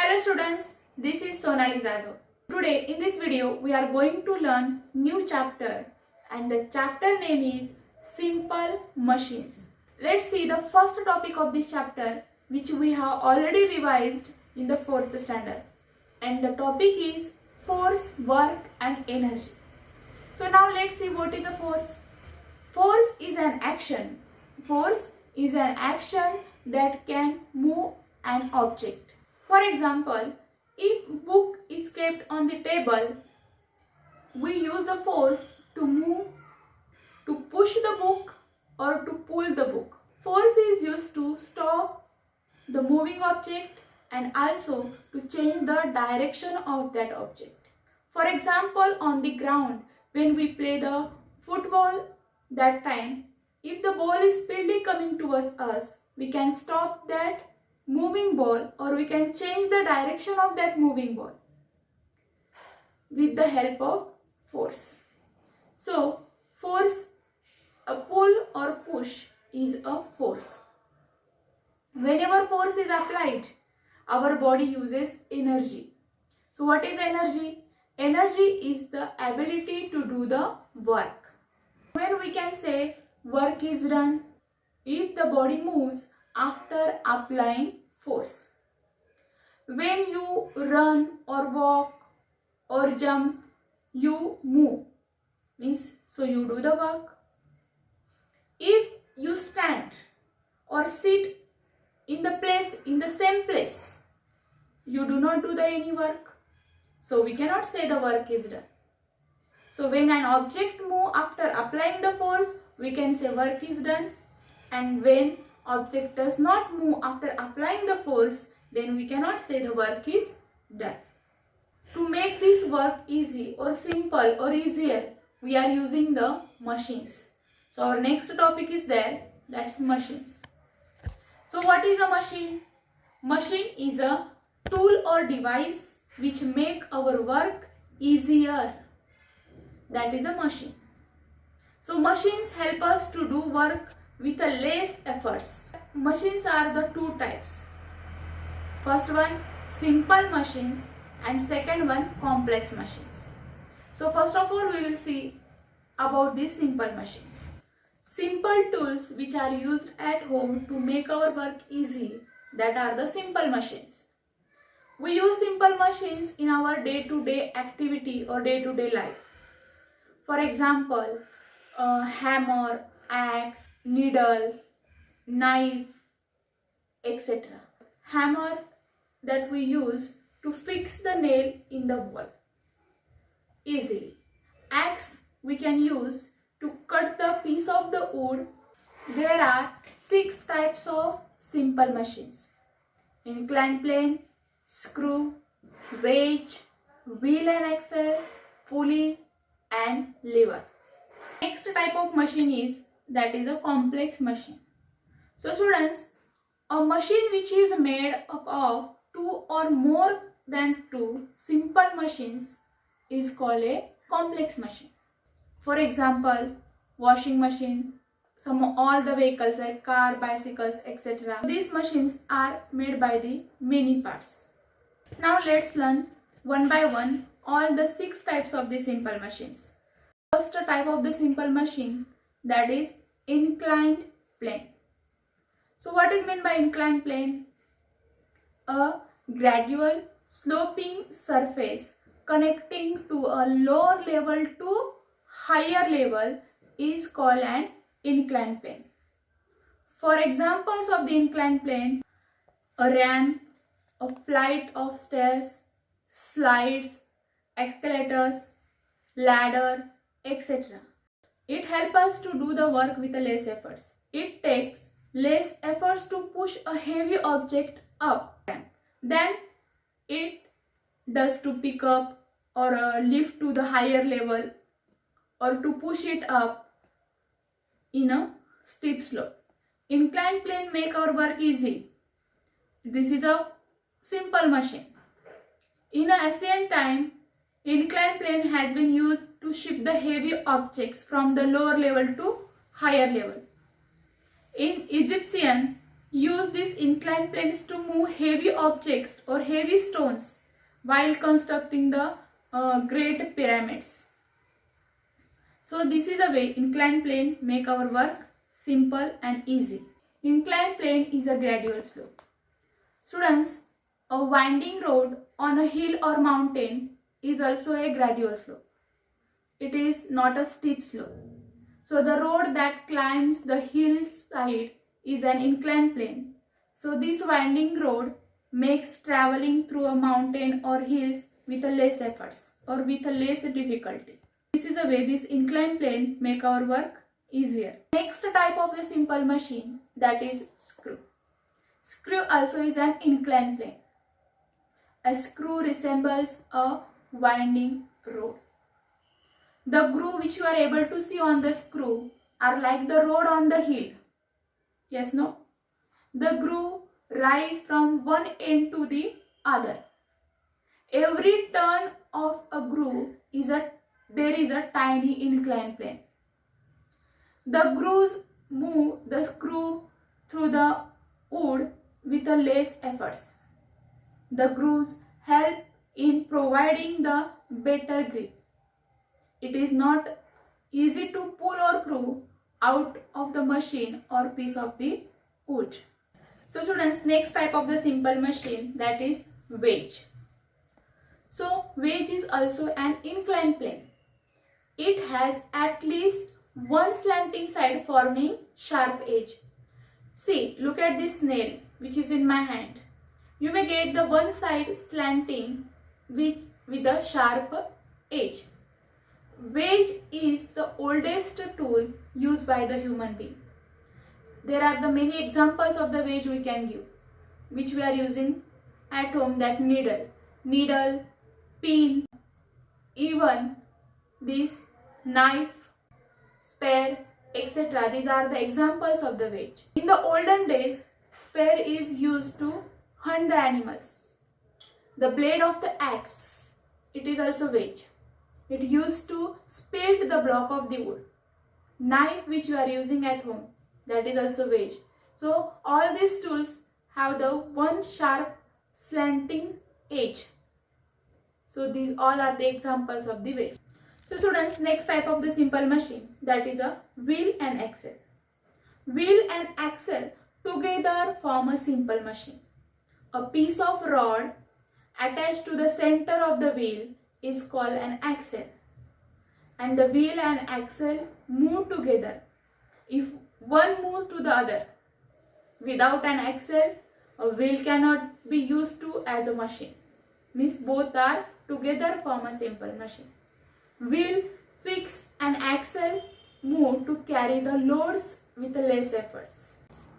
Hello students, this is Sonali Jadhav. Today in this video we are going to learn new chapter and the chapter name is Simple Machines. Let's see the first topic of this chapter which we have already revised in the 4th standard, and the topic is force, work and energy. So now let's see what is a force. Force is an action. Force is an action that can move an object. For example, if book is kept on the table, we use the force to move, to push the book or to pull the book. Force is used to stop the moving object and also to change the direction of that object. For example, on the ground, when we play the football, that time, if the ball is speedily coming towards us, we can stop that moving ball or we can change the direction of that moving ball with the help of force. So, force, a pull or push is a force. Whenever force is applied, our body uses energy. So, what is energy? Energy is the ability to do the work. When we can say work is done if the body moves after applying force. When you run or walk or jump, you move, means so you do the work. If you stand or sit in the same place, you do not do any work, so we cannot say the work is done. So when an object moves after applying the force, we can say work is done, and when object does not move after applying the force, then we cannot say the work is done. To make this work easy or simple or easier, we are using the machines. So our next topic is there, that's machines. So what is a machine? Machine is a tool or device which make our work easier. That is a machine. So machines help us to do work with a less efforts. Machines are the two types. First one, simple machines, and second one, complex machines. So first of all, we will see about these simple machines. Simple tools which are used at home to make our work easy, that are the simple machines. We use simple machines in our day-to-day activity or day-to-day life. For example, hammer, axe, needle, knife, etc. Hammer that we use to fix the nail in the wall easily. Axe we can use to cut the piece of the wood. There are 6 types of simple machines: inclined plane, screw, wedge, wheel and axle, pulley and lever. Next type of machine is a complex machine. So students, a machine which is made up of 2 or more than 2 simple machines is called a complex machine. For example, washing machine, all the vehicles like car, bicycles, etc. These machines are made by the many parts. Now let's learn one by one all the 6 types of the simple machines. First type of the simple machine, that is inclined plane. So what is meant by inclined plane? A gradual sloping surface connecting to a lower level to higher level is called an inclined plane. For examples of the inclined plane, a ramp, a flight of stairs, slides, escalators, ladder, etc. It helps us to do the work with less efforts. It takes less efforts to push a heavy object up than it does to pick up or lift to the higher level or to push it up in a steep slope. Inclined plane make our work easy. This is a simple machine. In ancient time, inclined plane has been used to shift the heavy objects from the lower level to higher level. In Egyptian, use these inclined planes to move heavy objects or heavy stones while constructing the great pyramids. So this is a way inclined plane make our work simple and easy. Inclined plane is a gradual slope. Students, a winding road on a hill or mountain is also a gradual slope. It is not a steep slope. So the road that climbs the hillside is an inclined plane. So this winding road makes traveling through a mountain or hills with a less efforts or with a less difficulty. This is a way this inclined plane make our work easier. Next type of the simple machine, that is screw. Screw also is an inclined plane. A screw resembles a winding road. The groove which you are able to see on the screw are like the road on the hill. Yes, no? The groove rise from one end to the other. Every turn of a groove there is a tiny inclined plane. The grooves move the screw through the wood with a less efforts. The grooves help in providing the better grip. It is not easy to pull or pull out of the machine or piece of the wood. So students, next type of the simple machine, that is wedge. So wedge is also an inclined plane. It has at least one slanting side forming sharp edge. See, look at this nail which is in my hand. You may get the one side slanting with a sharp edge. Wedge is the oldest tool used by the human being. There are the many examples of the wedge we can give, which we are using at home, that needle, pin, even this knife, spear, etc. These are the examples of the wedge. In the olden days, spear is used to hunt the animals. The blade of the axe, it is also wedge. It used to split the block of the wood. Knife which you are using at home, that is also wedge. So all these tools have the one sharp slanting edge. So these all are the examples of the wedge. So students, next type of the simple machine, that is a wheel and axle. Wheel and axle together form a simple machine. A piece of rod attached to the center of the wheel is called an axle, and the wheel and axle move together if one moves to the other. Without an axle, a wheel cannot be used to as a machine. Means both are together form a simple machine. Wheel fix and axle move to carry the loads with less efforts.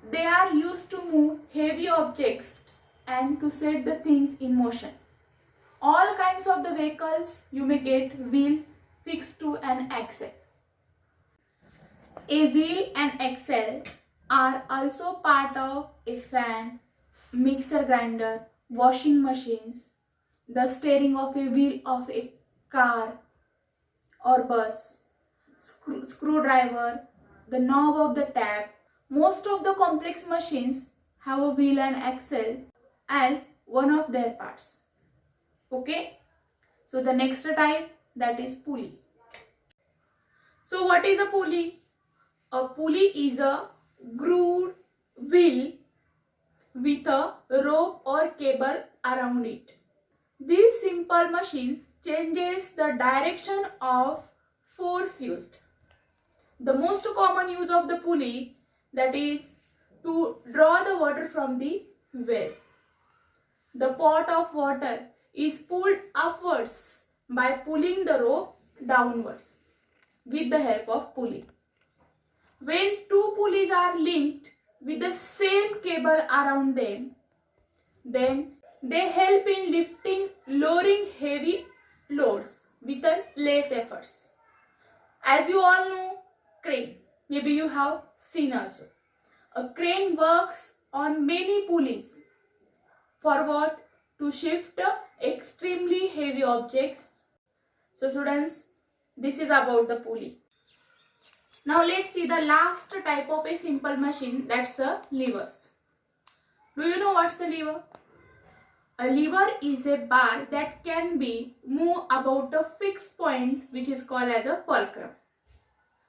They are used to move heavy objects and to set the things in motion. All kinds of the vehicles you may get wheel fixed to an axle. A wheel and axle are also part of a fan, mixer grinder, washing machines, the steering of a wheel of a car or bus, screwdriver, the knob of the tap. Most of the complex machines have a wheel and axle as one of their parts. Okay, so the next type, that is pulley. So what is a pulley? A pulley is a grooved wheel with a rope or cable around it. This simple machine changes the direction of force used. The most common use of the pulley, that is to draw the water from the well. The pot of water is pulled upwards by pulling the rope downwards with the help of pulley. When two pulleys are linked with the same cable around them, then they help in lowering heavy loads with a less efforts. As you all know, crane, maybe you have seen also. A crane works on many pulleys. For what? To shift extremely heavy objects. So students, this is about the pulley. Now let's see the last type of a simple machine, that's a levers. Do you know what's a lever? A lever is a bar that can be moved about a fixed point, which is called as a fulcrum.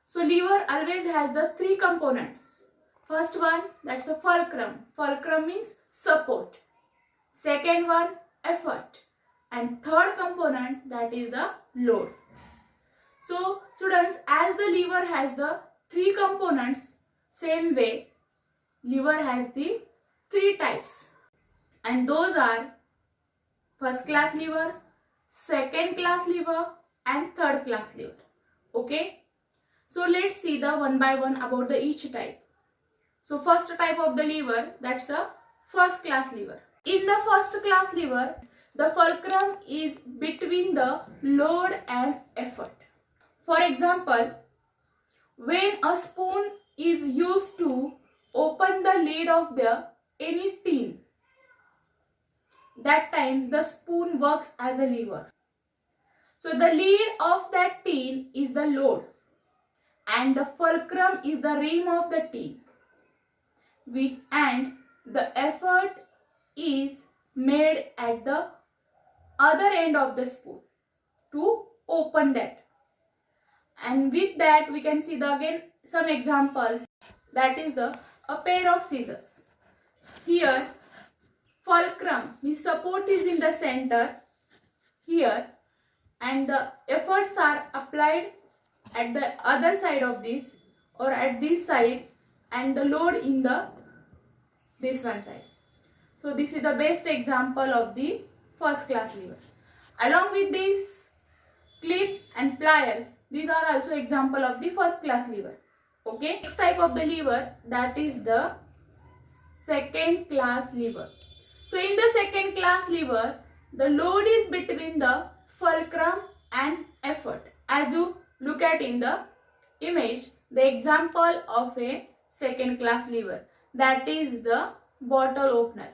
So lever always has the three components. First one, that's a fulcrum. Fulcrum means support. Second one, effort. And third component, that is the load. So students, as the lever has the three components, same way lever has the three types. And those are first class lever, second class lever and third class lever. Okay. So let's see the one by one about the each type. So first type of the lever, that's a first class lever. In the first class lever, the fulcrum is between the load and effort. For example, when a spoon is used to open the lid of any tin, that time the spoon works as a lever. So the lid of that tin is the load and the fulcrum is the rim of the tin, and the effort is made at the other end of the spoon to open that. And with that we can see again some examples. That is a pair of scissors. Here fulcrum, the support is in the center here and the efforts are applied at the other side of this or at this side and the load in this one side. So this is the best example of the first class lever. Along with this, clip and pliers, these are also example of the first class lever. Okay. Next type of the lever, that is the second class lever. So in the second class lever, the load is between the fulcrum and effort. As you look at in the image, the example of a second class lever, that is the bottle opener.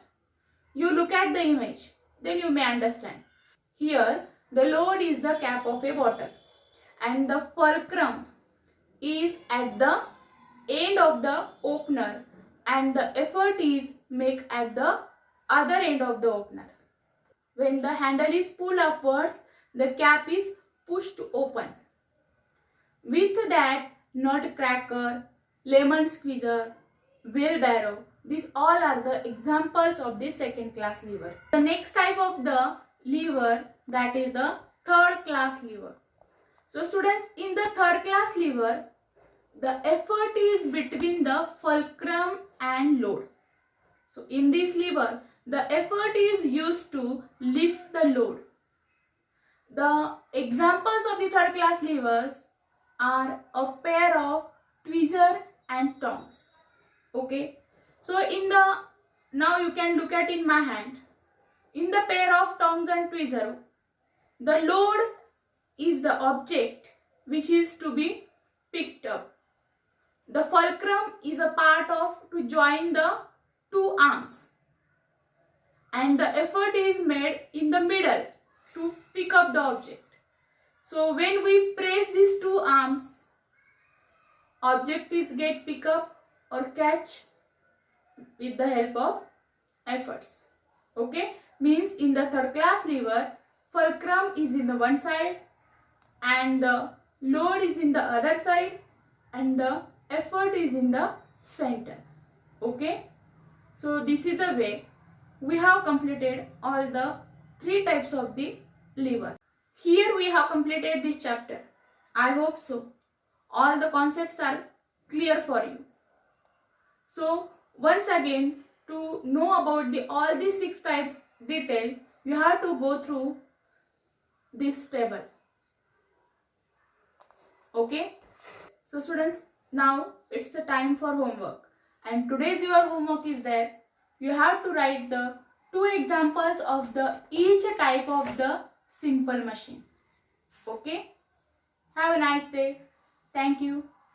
You look at the image, then you may understand. Here the load is the cap of a bottle and the fulcrum is at the end of the opener and the effort is made at the other end of the opener. When the handle is pulled upwards, the cap is pushed open. With that, nutcracker, lemon squeezer, wheelbarrow, these all are the examples of the second class lever. The next type of the lever, that is the third class lever. So students, in the third class lever, the effort is between the fulcrum and load. So in this lever, the effort is used to lift the load. The examples of the third class levers are a pair of tweezer and tongs. Okay. So now you can look at in my hand. In the pair of tongs and tweezer, the load is the object which is to be picked up. The fulcrum is a part of to join the two arms. And the effort is made in the middle to pick up the object. So when we press these two arms, object is get pick up or catch with the help of efforts. Okay, means in the third class lever, fulcrum is in the one side and the load is in the other side and the effort is in the center. Okay, so this is the way we have completed all the three types of the lever. Here we have completed this chapter. I hope so. All the concepts are clear for you. So once again, to know about all these 6 types detail, you have to go through this table. Okay. So students, now it's the time for homework. And today's your homework is there. You have to write the 2 examples of each type of the simple machine. Okay. Have a nice day. Thank you.